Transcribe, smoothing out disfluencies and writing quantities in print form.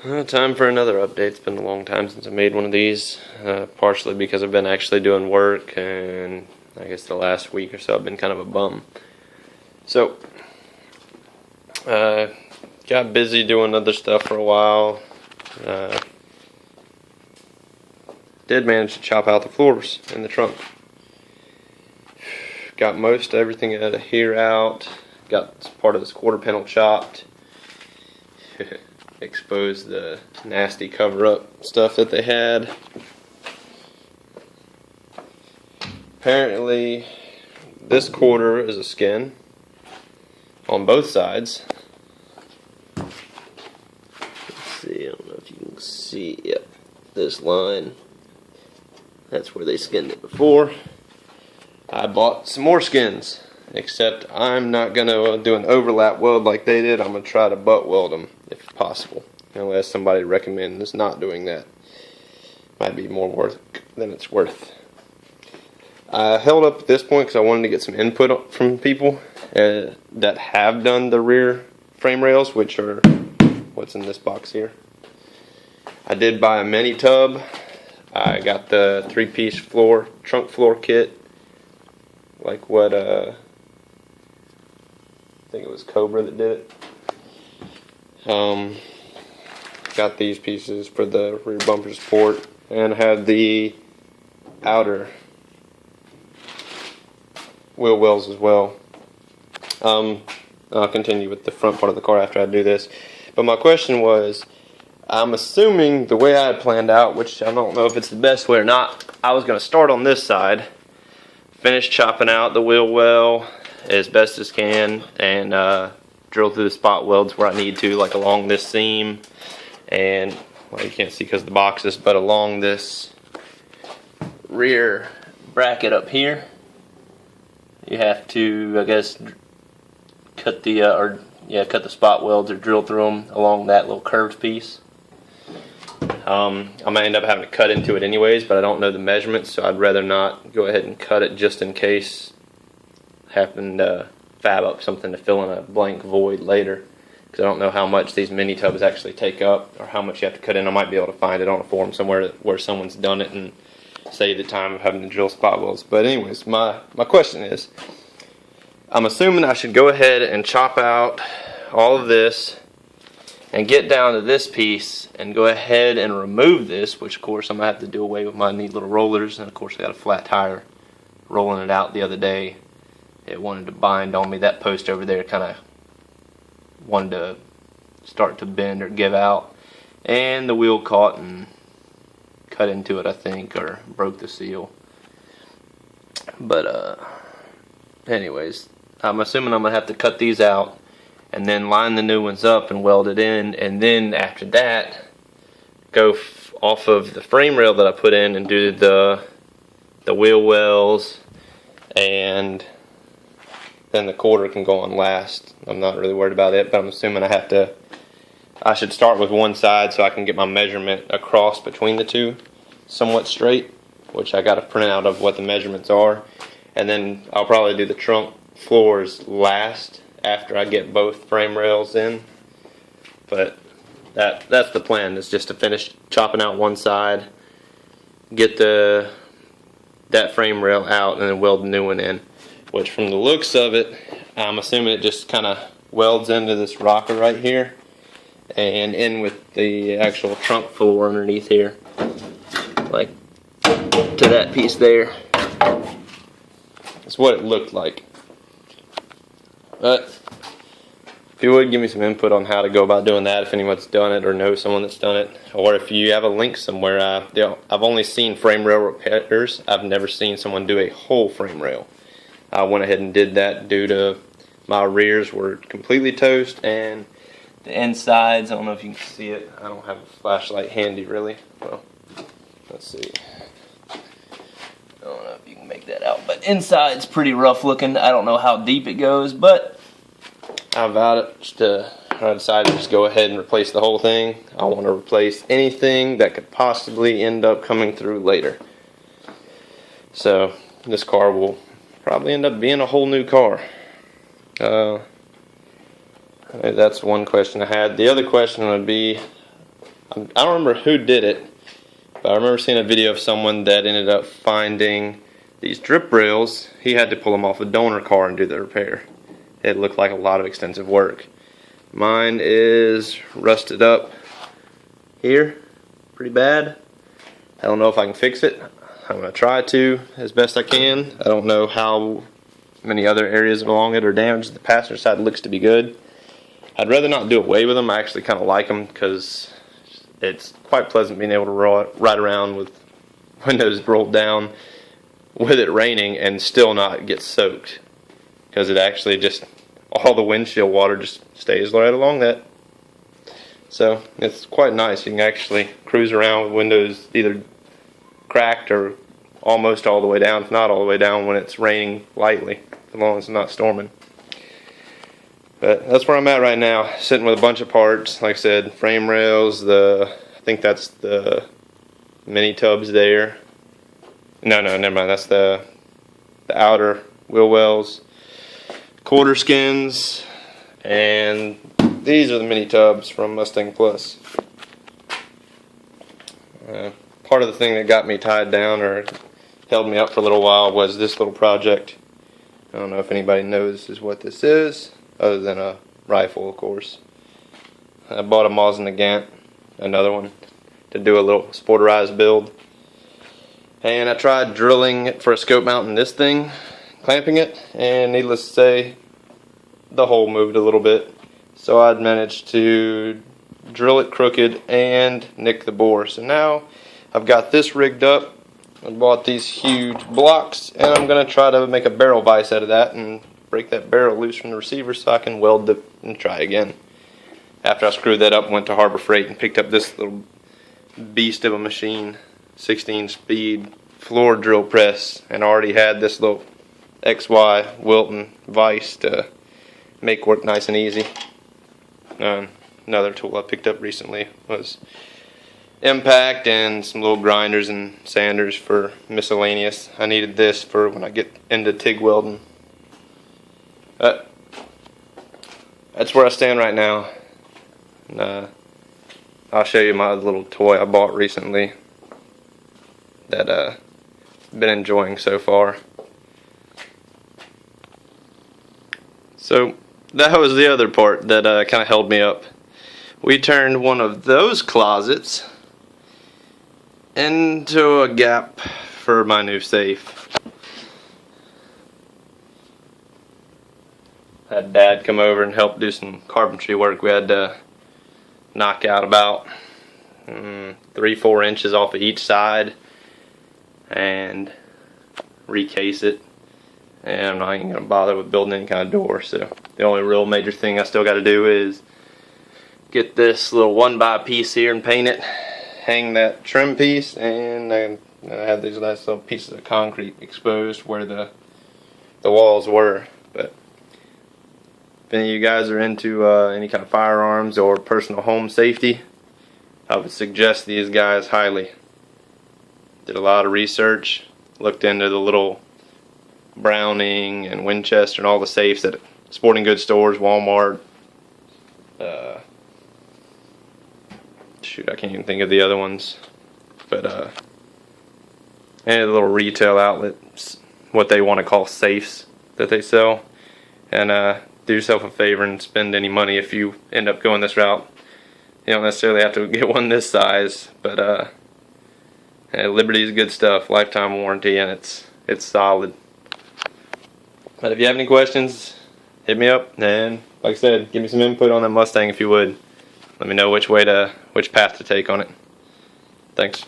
Time for another update. It's been a long time since I made one of these, partially because I've been actually doing work, and I guess the last week or so I've been kind of a bum. So, got busy doing other stuff for a while. Did manage to chop out the floors in the trunk. Got most everything out of here out. Got part of this quarter panel chopped. Exposed the nasty cover-up stuff that they had. Apparently, this quarter is a skin on both sides. Let's see, I don't know if you can see. Yep, this line. That's where they skinned it before. I bought some more skins, except I'm not going to do an overlap weld like they did. I'm going to try to butt weld them if possible, unless somebody recommends not doing that. Might be more work than it's worth. I held up at this point because I wanted to get some input from people that have done the rear frame rails, which are what's in this box here. I did buy a mini tub. I got the 3-piece trunk floor kit, like what I think it was Cobra that did it. Got these pieces for the rear bumper support, and had the outer wheel wells as well. I'll continue with the front part of the car after I do this. But my question was, I'm assuming the way I had planned out, which I don't know if it's the best way or not, I was going to start on this side, finish chopping out the wheel well as best as can, and drill through the spot welds where I need to, like along this seam, and, well, you can't see because of the boxes, but along this rear bracket up here, you have to, I guess, cut the cut the spot welds or drill through them along that little curved piece. I might end up having to cut into it anyways, but I don't know the measurements, so I'd rather not go ahead and cut it just in case having to fab up something to fill in a blank void later, because I don't know how much these mini tubs actually take up or how much you have to cut in. I might be able to find it on a forum somewhere where someone's done it and save the time of having to drill spot welds. But anyways, my question is, I'm assuming I should go ahead and chop out all of this and get down to this piece and go ahead and remove this, which of course I'm going to have to do away with my neat little rollers, and of course I got a flat tire rolling it out the other day. It wanted to bind on me. That post over there kind of wanted to start to bend or give out, and the wheel caught and cut into it, I think, or broke the seal. But anyways, I'm assuming I'm going to have to cut these out and then line the new ones up and weld it in, and then after that go off of the frame rail that I put in and do the wheel wells, and then the quarter can go on last. I'm not really worried about it, but I'm assuming I should start with one side so I can get my measurement across between the two somewhat straight, which I got a printout of what the measurements are, and then I'll probably do the trunk floors last after I get both frame rails in. But that's the plan, is just to finish chopping out one side, get that frame rail out, and then weld the new one in, which from the looks of it, I'm assuming it just kind of welds into this rocker right here and in with the actual trunk floor underneath here, like to that piece there. That's what it looked like. But if you would give me some input on how to go about doing that, if anyone's done it or knows someone that's done it, or if you have a link somewhere. I've only seen frame rail repairs. I've never seen someone do a whole frame rail. I went ahead and did that due to my rears were completely toast, and the insides, I don't know if you can see it. I don't have a flashlight handy really. Well, let's see. I don't know if you can make that out, but inside's pretty rough looking. I don't know how deep it goes, but I decided to just go ahead and replace the whole thing. I want to replace anything that could possibly end up coming through later. So this car will probably end up being a whole new car. That's one question I had. The other question would be, I don't remember who did it, but I remember seeing a video of someone that ended up finding these drip rails. He had to pull them off a donor car and do the repair. It looked like a lot of extensive work. Mine is rusted up here pretty bad. I don't know if I can fix it. I'm going to try to as best I can. I don't know how many other areas along it are damaged. The passenger side looks to be good. I'd rather not do away with them. I actually kind of like them because it's quite pleasant being able to ride around with windows rolled down with it raining and still not get soaked, because it actually just, all the windshield water just stays right along that. So it's quite nice. You can actually cruise around with windows either cracked or almost all the way down, if not all the way down, when it's raining lightly, as long as it's not storming. But that's where I'm at right now, sitting with a bunch of parts. Like I said, frame rails, I think that's the mini tubs there. No, never mind. That's the outer wheel wells, quarter skins, and these are the mini tubs from Mustang Plus. Part of the thing that got me tied down or held me up for a little while was this little project. I don't know if anybody knows what this is, other than a rifle, of course. I bought a Mosin Nagant, another one, to do a little sporterized build. And I tried drilling it for a scope mount in this thing, clamping it, and needless to say, the hole moved a little bit. So I'd managed to drill it crooked and nick the bore. So now I've got this rigged up. I bought these huge blocks, and I'm going to try to make a barrel vise out of that and break that barrel loose from the receiver so I can weld it and try again. After I screwed that up, went to Harbor Freight and picked up this little beast of a machine, 16-speed floor drill press, and already had this little XY Wilton vise to make work nice and easy. Another tool I picked up recently was impact and some little grinders and sanders for miscellaneous. I needed this for when I get into TIG welding. That's where I stand right now. And, I'll show you my little toy I bought recently that I've been enjoying so far. So that was the other part that kind of held me up. We turned one of those closets into a gap for my new safe. Had Dad come over and help do some carpentry work. We had to knock out about 3-4 inches off of each side and recase it. And I'm not even going to bother with building any kind of door. So the only real major thing I still got to do is get this little 1x piece here and paint it, hang that trim piece, and I have these nice little pieces of concrete exposed where the walls were. But if any of you guys are into any kind of firearms or personal home safety, I would suggest these guys highly. Did a lot of research, looked into the little Browning and Winchester and all the safes at sporting goods stores, Walmart. Shoot, I can't even think of the other ones. But any of the little retail outlets, what they want to call safes that they sell. And do yourself a favor and spend any money if you end up going this route. You don't necessarily have to get one this size, but Liberty is good stuff, lifetime warranty, and it's solid. But if you have any questions, hit me up, and like I said, give me some input on that Mustang if you would. Let me know which path to take on it. Thanks.